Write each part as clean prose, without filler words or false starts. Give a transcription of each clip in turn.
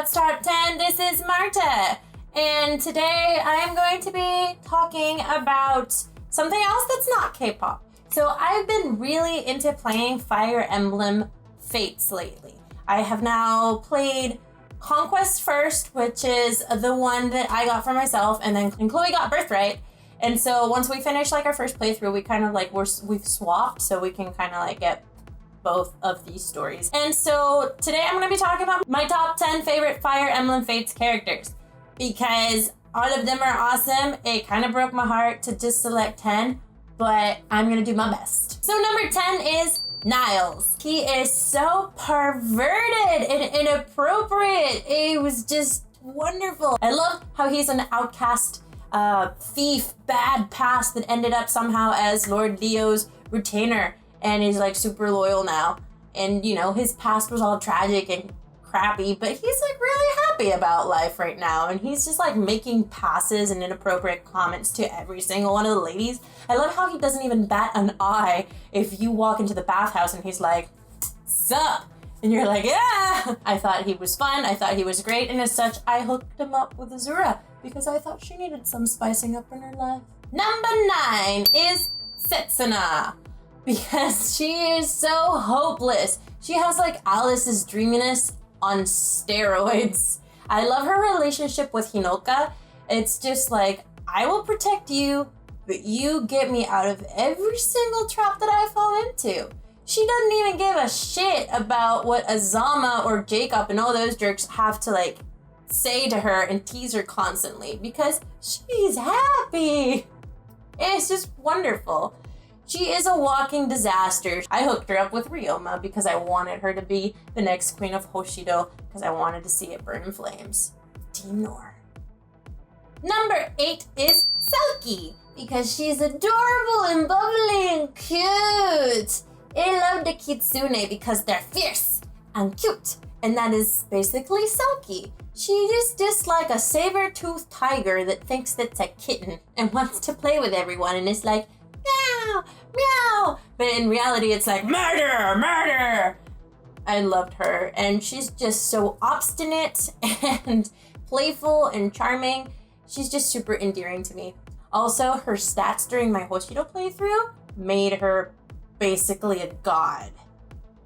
WonderCharts Top 10. This is Marta, and today I am going to be talking about something else that's not K-pop. So I've been really into playing Fire Emblem Fates lately. I have now played Conquest first, which is the one that I got for myself, and then Chloe got Birthright. And so once we finish like our first playthrough, we kind of like we've swapped so we can kind of like get both of these stories. And so today I'm going to be talking about my top 10 favorite Fire Emblem Fates characters because all of them are awesome. It kind of broke my heart to just select 10, but I'm going to do my best. So number 10 is Niles. He is so perverted and inappropriate. It was just wonderful. I love how he's an outcast thief, bad past that ended up somehow as Lord Leo's retainer. And he's like super loyal now. And you know, his past was all tragic and crappy, but he's like really happy about life right now. And he's just like making passes and inappropriate comments to every single one of the ladies. I love how he doesn't even bat an eye if you walk into the bathhouse and he's like, sup? And you're like, yeah! I thought he was fun. I thought he was great. And as such, I hooked him up with Azura because I thought she needed some spicing up in her life. Number 9 is Sanaa. Because she is so hopeless. She has like Alice's dreaminess on steroids. I love her relationship with Hinoka. It's just like, I will protect you, but you get me out of every single trap that I fall into. She doesn't even give a shit about what Adama or Jacob and all those jerks have to like say to her and tease her constantly because she's happy. It's just wonderful. She is a walking disaster. I hooked her up with Ryoma because I wanted her to be the next queen of Hoshido because I wanted to see it burn in flames. Team Nor. Number 8 is Selkie because she's adorable and bubbly and cute. I love the Kitsune because they're fierce and cute. And that is basically Selkie. She is just like a saber-toothed tiger that thinks it's a kitten and wants to play with everyone and is like, meow, meow. But in reality, it's like, murder, murder. I loved her. And she's just so obstinate and playful and charming. She's just super endearing to me. Also, her stats during my Hoshido playthrough made her basically a god.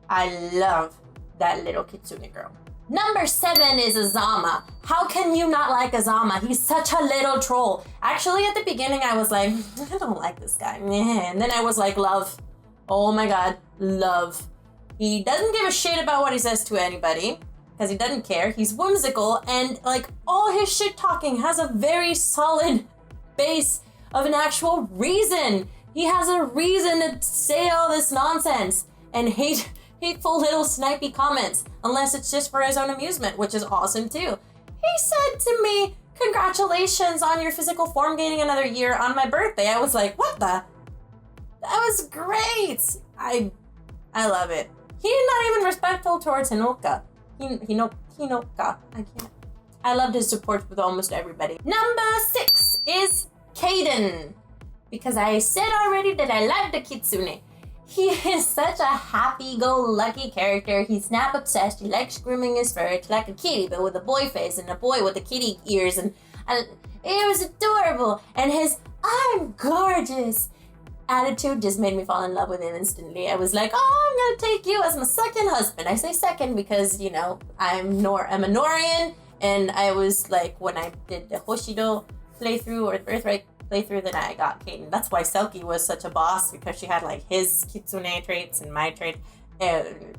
I love that little Kitsune girl. Number 7 is Adama. How can you not like Adama? He's such a little troll. Actually, at the beginning, I was like, I don't like this guy. And then I was like, love. Oh my god, love. He doesn't give a shit about what he says to anybody because he doesn't care. He's whimsical and like all his shit talking has a very solid base of an actual reason. He has a reason to say all this nonsense and hateful little snipey comments, unless it's just for his own amusement, which is awesome too. He said to me, congratulations on your physical form gaining another year on my birthday. I was like, what the? That was great. I love it. He's not even respectful towards Hinoka. Hinoka. I can't. I loved his support with almost everybody. Number 6 is Kaden. Because I said already that I like the Kitsune. He is such a happy-go-lucky character. He's snap obsessed. He likes grooming his fur. It's like a kitty, but with a boy face and a boy with the kitty ears. And it was adorable. And his "I'm gorgeous" attitude just made me fall in love with him instantly. I was like, oh, I'm gonna take you as my second husband. I say second because, you know, I'm a Norian. And I was like, when I did the Hoshido playthrough or the Birthright playthrough, that I got Kaden. That's why Selkie was such a boss, because she had like his Kitsune traits and my traits.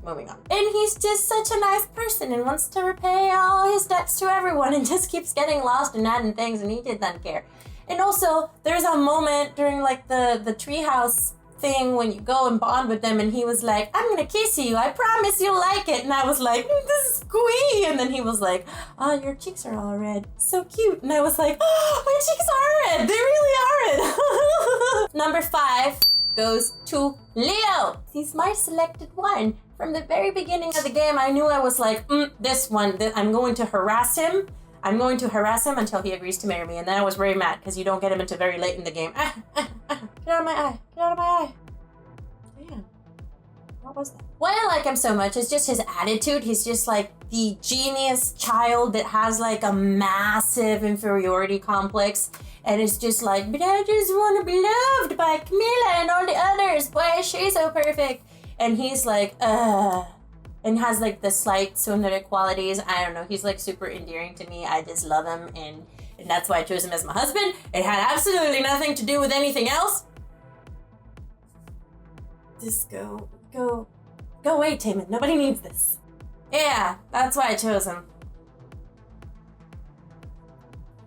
Moving on. And he's just such a nice person and wants to repay all his debts to everyone and just keeps getting lost and adding things, and he doesn't care. And also, there's a moment during like the treehouse thing when you go and bond with them, and he was like, I'm gonna kiss you, I promise you'll like it. And I was like, this is squee. And then he was like, oh, your cheeks are all red, so cute. And I was like, oh, my cheeks are red, they really are red. Number 5 goes to Leo. He's my selected one. From the very beginning of the game, I knew I was like, this one, I'm going to harass him. I'm going to harass him until he agrees to marry me. And then I was very mad because you don't get him until very late in the game. Get out of my eye. Get out of my eye. What was that? Why I like him so much is just his attitude. He's just like the genius child that has like a massive inferiority complex. And it's just like, but I just want to be loved by Camila and all the others. Why is she so perfect? And he's like, and has like the slight tsundere qualities. I don't know. He's like super endearing to me. I just love him. And that's why I chose him as my husband. It had absolutely nothing to do with anything else. Just go away, Taman. Nobody needs this. Yeah, that's why I chose him.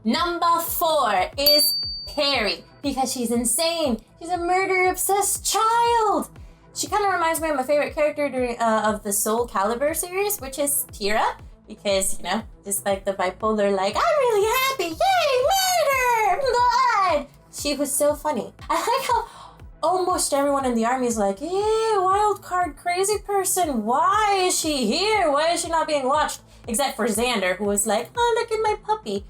Number 4 is Perry, because she's insane. She's a murder-obsessed child. She kind of reminds me of my favorite character of the Soul Calibur series, which is Tira, because, you know, just like the bipolar, like, I'm really happy, yay, murder, blood. She was so funny. I like how almost everyone in the army is like, hey, wild card crazy person, why is she here? Why is she not being watched? Except for Xander, who was like, oh, look at my puppy.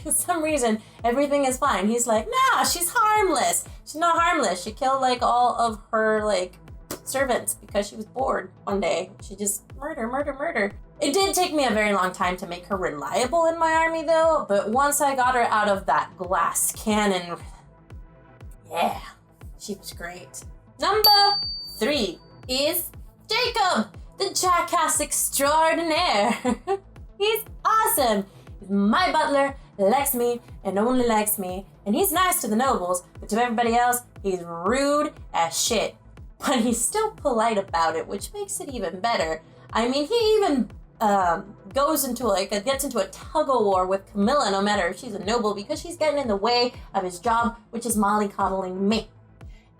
For some reason, everything is fine. He's like, nah, she's harmless. She's not harmless. She killed like all of her like servants because she was bored one day. She just murder. It did take me a very long time to make her reliable in my army though, but once I got her out of that glass cannon, yeah, she was great. Number 3 is Jacob, the jackass extraordinaire. He's awesome. He's my butler, likes me, and only likes me. And he's nice to the nobles, but to everybody else, he's rude as shit. But he's still polite about it, which makes it even better. I mean, he even gets into a tug-of-war with Camilla, no matter if she's a noble, because she's getting in the way of his job, which is mollycoddling me.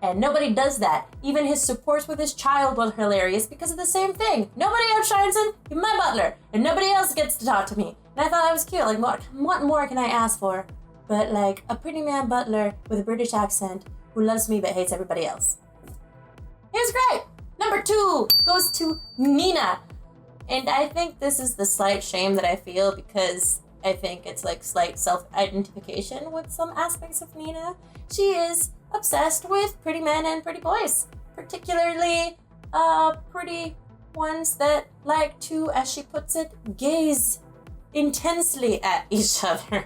And nobody does that. Even his supports with his child was hilarious because of the same thing. Nobody outshines him, he's my butler, and nobody else gets to talk to me. And I thought that was cute. Like, what more can I ask for? But like a pretty man butler with a British accent who loves me but hates everybody else. It was great. Number 2 goes to Nina. And I think this is the slight shame that I feel because I think it's like slight self-identification with some aspects of Nina. She is obsessed with pretty men and pretty boys, particularly pretty ones that like to, as she puts it, gaze intensely at each other.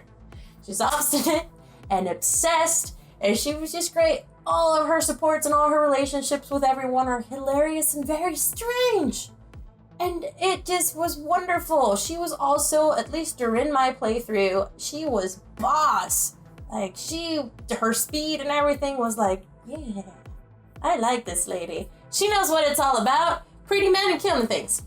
She's obstinate and obsessed, and she was just great. All of her supports and all her relationships with everyone are hilarious and very strange. And it just was wonderful. She was also, at least during my playthrough, she was boss. Like, her speed and everything was like, yeah, I like this lady. She knows what it's all about. Pretty men and killing things.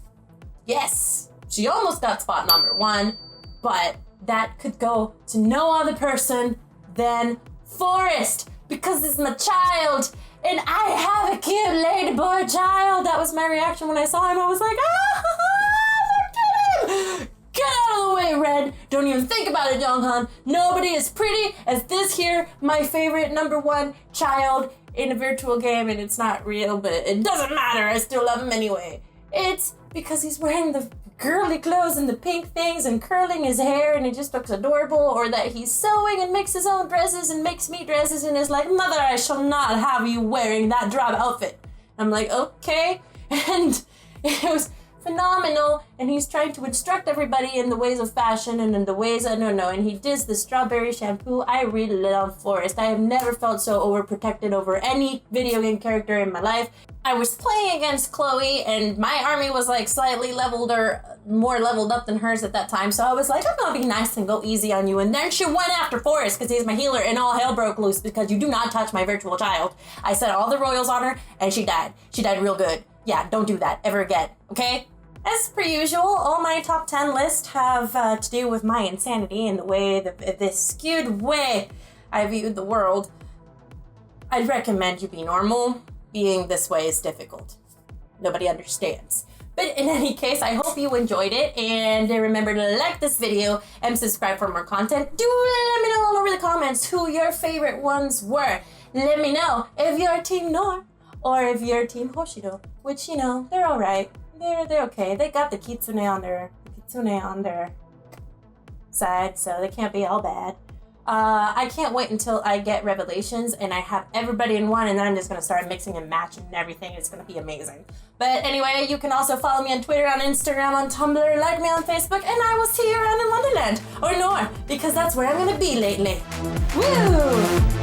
Yes, she almost got spot number 1, but that could go to no other person than Forrest, because it's my child, and I have a cute ladyboy child. That was my reaction when I saw him. I was like, look at him! Get out of the way, Red. Don't even think about it, Jonghan. Nobody as pretty as this here, my favorite number 1 child in a virtual game, and it's not real, but it doesn't matter. I still love him anyway. It's because he's wearing the girly clothes and the pink things and curling his hair, and it just looks adorable, or that he's sewing and makes his own dresses and makes me dresses and is like, mother, I shall not have you wearing that drab outfit. I'm like, okay. And it was phenomenal, and he's trying to instruct everybody in the ways of fashion and in the ways, I don't know, and he does the strawberry shampoo. I really love Forrest. I have never felt so overprotected over any video game character in my life. I was playing against Chloe, and my army was like slightly leveled or more leveled up than hers at that time, so I was like, I'm gonna be nice and go easy on you, and then she went after Forrest because he's my healer, and all hell broke loose because you do not touch my virtual child. I set all the royals on her, and she died. She died real good. Yeah, don't do that ever again, okay? As per usual, all my top 10 lists have to do with my insanity and the way, this skewed way I viewed the world. I'd recommend you be normal. Being this way is difficult. Nobody understands. But in any case, I hope you enjoyed it, and remember to like this video and subscribe for more content. Do let me know all over the comments who your favorite ones were. Let me know if you're Team Nor or if you're Team Hoshido, which, you know, they're alright. They're okay. They got the kitsune on their side, so they can't be all bad. I can't wait until I get Revelations and I have everybody in one, and then I'm just going to start mixing and matching and everything. It's going to be amazing. But anyway, you can also follow me on Twitter, on Instagram, on Tumblr, like me on Facebook, and I will see you around in Wonderland. Or North, because that's where I'm going to be lately. Woo!